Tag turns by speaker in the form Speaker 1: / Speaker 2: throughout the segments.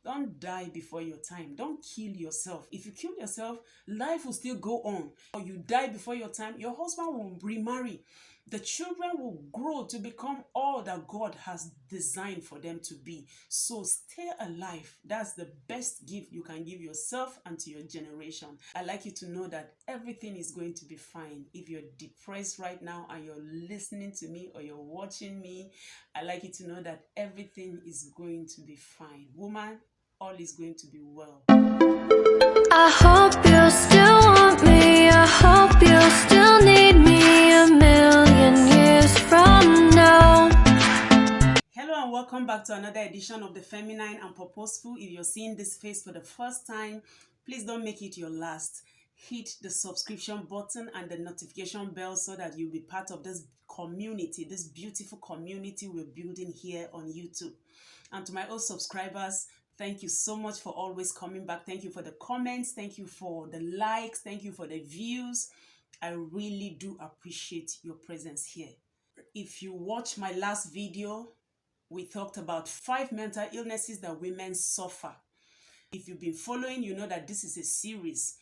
Speaker 1: Don't die before your time. Don't kill yourself. If you kill yourself, life will still go on. Or you die before your time, your husband will remarry. The children will grow to become all that God has designed for them to be. So stay alive. That's the best gift you can give yourself and to your generation. I'd like you to know that everything is going to be fine. If you're depressed right now and you're listening to me or you're watching me, I'd like you to know that everything is going to be fine. Woman, all is going to be well.
Speaker 2: I hope you still want me. I hope you still need me a million years from now.
Speaker 1: Hello and welcome back to another edition of The Feminine and Purposeful. If you're seeing this face for the first time, please don't make it your last. Hit the subscription button and the notification bell so that you'll be part of this community, this beautiful community we're building here on YouTube. And to my old subscribers, thank you so much for always coming back. Thank you for the comments. Thank you for the likes. Thank you for the views. I really do appreciate your presence here. If you watch my last video, we talked about 5 mental illnesses that women suffer. If you've been following, you know that this is a series.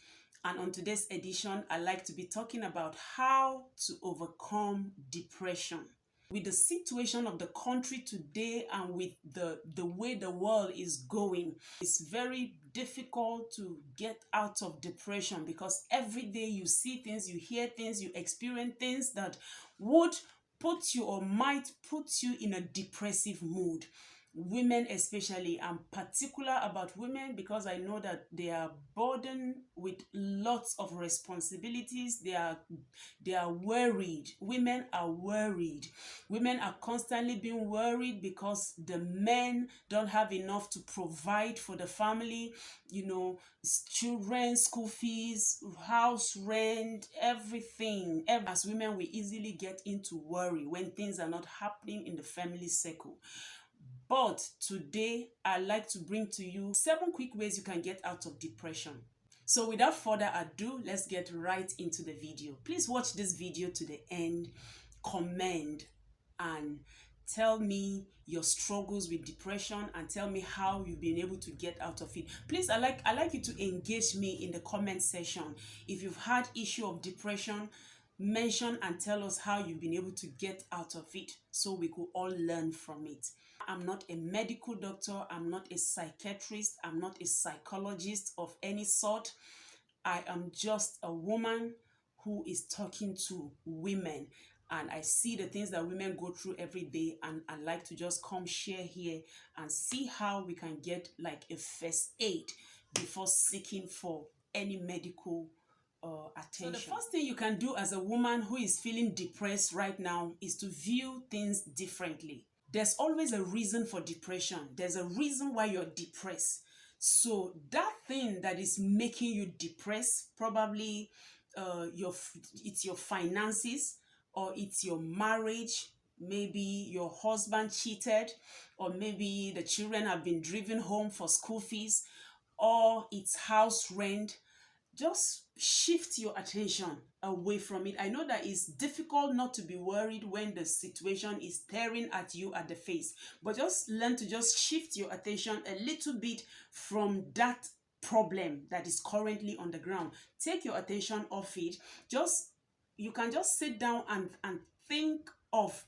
Speaker 1: And on today's edition, I'd like to be talking about how to overcome depression. With the situation of the country today and with the way the world is going, it's very difficult to get out of depression because every day you see things, you hear things, you experience things that would put you or might put you in a depressive mood. Women especially, I'm particular about women because I know that they are burdened with lots of responsibilities. They are worried. Women are worried. Women are constantly being worried because the men don't have enough to provide for the family, you know, children, school fees, house rent, everything. As women, we easily get into worry when things are not happening in the family circle. But today, I'd like to bring to you 7 quick ways you can get out of depression. So without further ado, let's get right into the video. Please watch this video to the end, comment, and tell me your struggles with depression and tell me how you've been able to get out of it. Please, I like you to engage me in the comment section. If you've had issue of depression, mention and tell us how you've been able to get out of it so we could all learn from it. I'm not a medical doctor, I'm not a psychiatrist, I'm not a psychologist of any sort. I am just a woman who is talking to women, and I see the things that women go through every day, and I like to just come share here and see how we can get like a first aid before seeking for any medical attention. So the first thing you can do as a woman who is feeling depressed right now is to view things differently. There's always a reason for depression. There's a reason why you're depressed. So that thing that is making you depressed, probably it's your finances, or it's your marriage. Maybe your husband cheated, or maybe the children have been driven home for school fees, or it's house rent. Just shift your attention away from it. I know that it's difficult not to be worried when the situation is staring at you at the face, but just learn to just shift your attention a little bit from that problem that is currently on the ground. Take your attention off it. You can just sit down and think of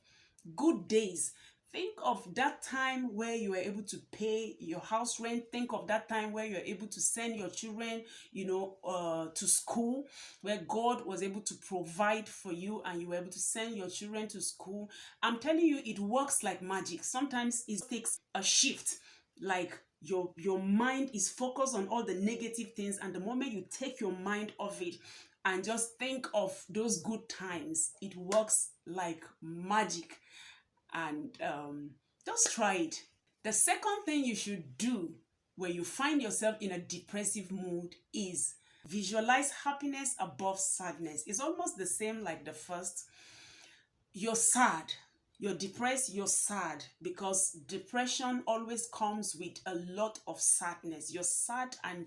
Speaker 1: good days. Think of that time where you were able to pay your house rent. Think of that time where you're able to send your children, to school, where God was able to provide for you and you were able to send your children to school. I'm telling you, it works like magic. Sometimes it takes a shift, like your mind is focused on all the negative things, and the moment you take your mind off it and just think of those good times, it works like magic. And just try it. The second thing you should do when you find yourself in a depressive mood is visualize happiness above sadness. It's almost the same like the first. You're sad, you're depressed, you're sad, because depression always comes with a lot of sadness. You're sad, and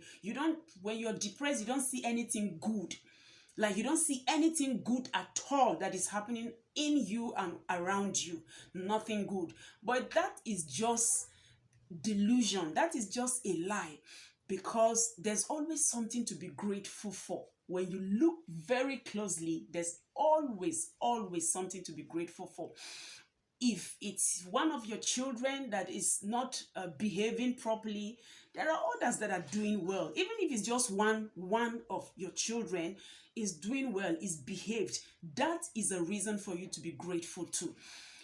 Speaker 1: when you're depressed, you don't see anything good. Like, you don't see anything good at all that is happening in you and around you. Nothing good. But that is just delusion. That is just a lie, because there's always something to be grateful for. When you look very closely, there's always something to be grateful for. If it's one of your children that is not behaving properly, there are others that are doing well. Even if it's just one of your children is doing well, is behaved, that is a reason for you to be grateful too.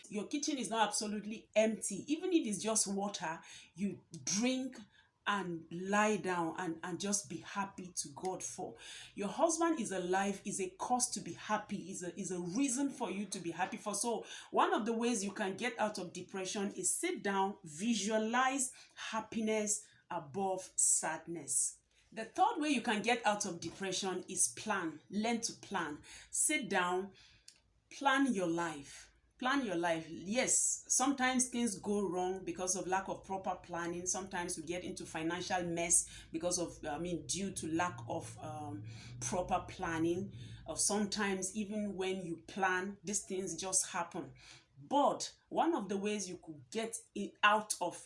Speaker 1: Your kitchen is not absolutely empty. Even if it's just water, you drink and lie down and just be happy to God for. Your husband is alive, is a cause to be happy, is a reason for you to be happy for. So one of the ways you can get out of depression is sit down, visualize happiness above sadness. The third way you can get out of depression is plan. Learn to plan. Sit down, plan your life. Plan your life. Yes, sometimes things go wrong because of lack of proper planning. Sometimes we get into financial mess because of, due to lack of proper planning. Or sometimes even when you plan, these things just happen. But one of the ways you could get it out of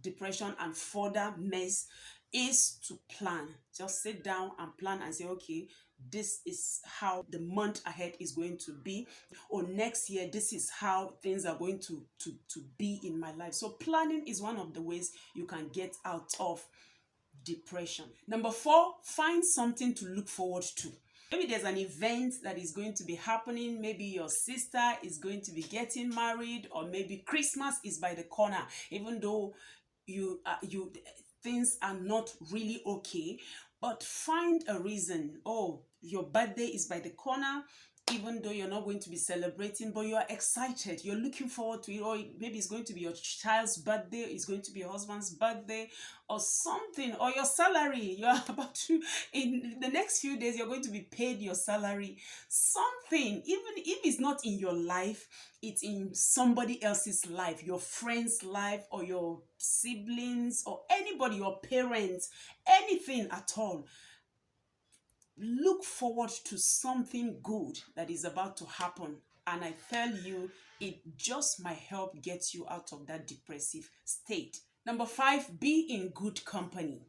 Speaker 1: depression and further mess is to plan. Just sit down and plan and say, okay, this is how the month ahead is going to be, or next year this is how things are going to be in my life. So planning is one of the ways you can get out of depression. Number 4, find something to look forward to. Maybe there's an event that is going to be happening. Maybe your sister is going to be getting married, or maybe Christmas is by the corner. Even though things are not really okay, but find a reason. Oh, your birthday is by the corner. Even though you're not going to be celebrating, but you are excited, you're looking forward to it. Or maybe it's going to be your child's birthday, it's going to be your husband's birthday or something, or your salary. You're about to, in the next few days, you're going to be paid your salary. Something, even if it's not in your life, it's in somebody else's life, your friend's life, or your siblings, or anybody, your parents, anything at all. Look forward to something good that is about to happen, and I tell you, it just might help get you out of that depressive state. Number 5, be in good company.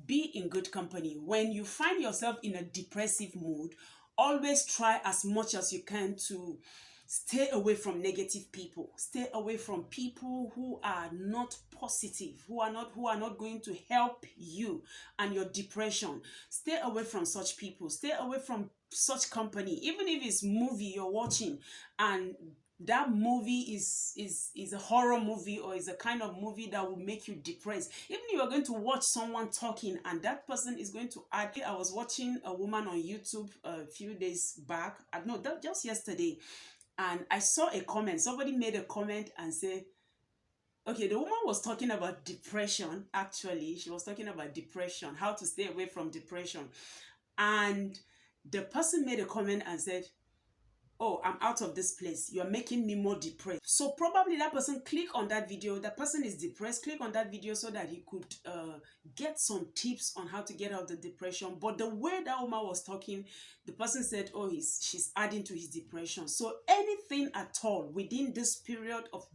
Speaker 1: Be in good company. When you find yourself in a depressive mood, always try as much as you can to stay away from negative people. Stay away from people who are not positive, who are not going to help you and your depression. Stay away from such people. Stay away from such company. Even if it's movie you're watching and that movie is a horror movie, or is a kind of movie that will make you depressed. Even if you're going to watch someone talking and that person is going to add. I was watching a woman on YouTube a few days back, just yesterday, and I saw a comment. Somebody made a comment and said, okay, the woman was talking about depression. Actually, she was talking about depression, how to stay away from depression. And the person made a comment and said, oh, I'm out of this place. You're making me more depressed. So probably that person click on that video. That person is depressed. Click on that video so that he could get some tips on how to get out of the depression. But the way that woman was talking, the person said, oh, she's adding to his depression. So anything at all within this period of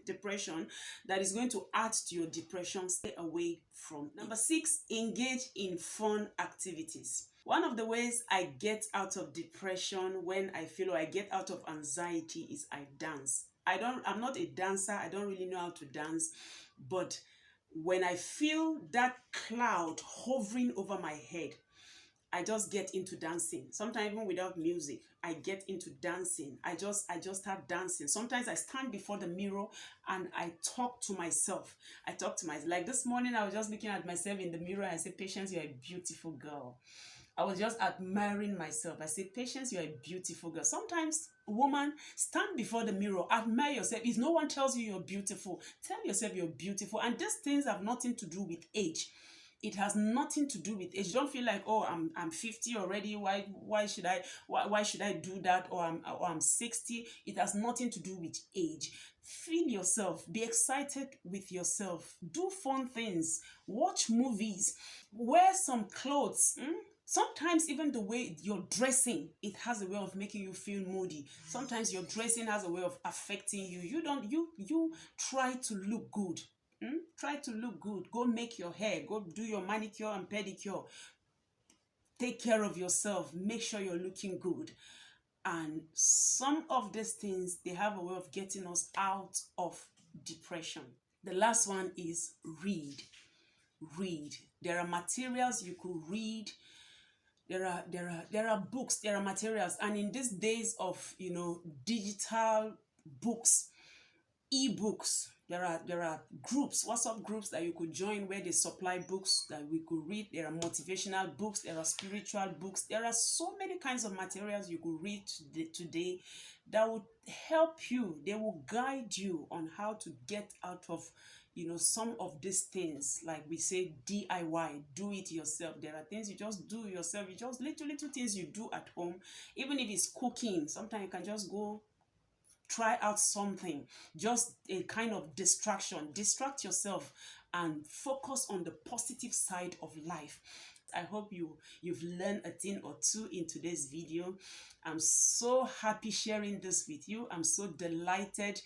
Speaker 1: depression that is going to add to your depression, stay away from. Number 6, engage in fun activities. One of the ways I get out of depression, when I feel, or I get out of anxiety, is I dance. I'm not a dancer. I don't really know how to dance. But when I feel that cloud hovering over my head, I just get into dancing. Sometimes even without music, I get into dancing. I just start dancing. Sometimes I stand before the mirror and I talk to myself. Like this morning, I was just looking at myself in the mirror and I said, Patience, you're a beautiful girl. I was just admiring myself. I said, Patience, you're a beautiful girl. Sometimes, woman, stand before the mirror, admire yourself. If no one tells you you're beautiful, tell yourself you're beautiful. And these things have nothing to do with age. It has nothing to do with age. Don't feel like, oh, I'm 50 already. Why should I do that? Or I'm 60. It has nothing to do with age. Feel yourself. Be excited with yourself. Do fun things. Watch movies. Wear some clothes. Sometimes even the way you're dressing, it has a way of making you feel moody. Sometimes your dressing has a way of affecting you. You try to look good. Try to look good. Go make your hair. Go do your manicure and pedicure. Take care of yourself. Make sure you're looking good. And some of these things, they have a way of getting us out of depression. The last one is read. Read. There are materials you could read. There are books, there are materials. And in these days of, digital books, e-books, there are groups, WhatsApp groups that you could join where they supply books that we could read. There are motivational books, there are spiritual books. There are so many kinds of materials you could read today that would help you. They will guide you on how to get out of some of these things. Like we say, DIY, do it yourself. There are things you just do yourself. You just little things you do at home. Even if it's cooking, sometimes you can just go try out something, just a kind of distraction. Distract yourself and focus on the positive side of life. I hope you've learned a thing or two in today's video. I'm so happy sharing this with you. I'm so delighted,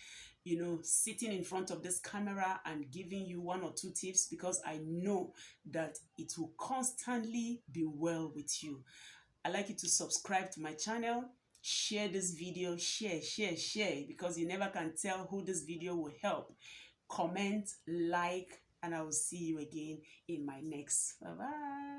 Speaker 1: sitting in front of this camera and giving you one or two tips, because I know that it will constantly be well with you. I'd like you to subscribe to my channel, share this video, share, because you never can tell who this video will help. Comment, like, and I will see you again in my next. Bye-bye.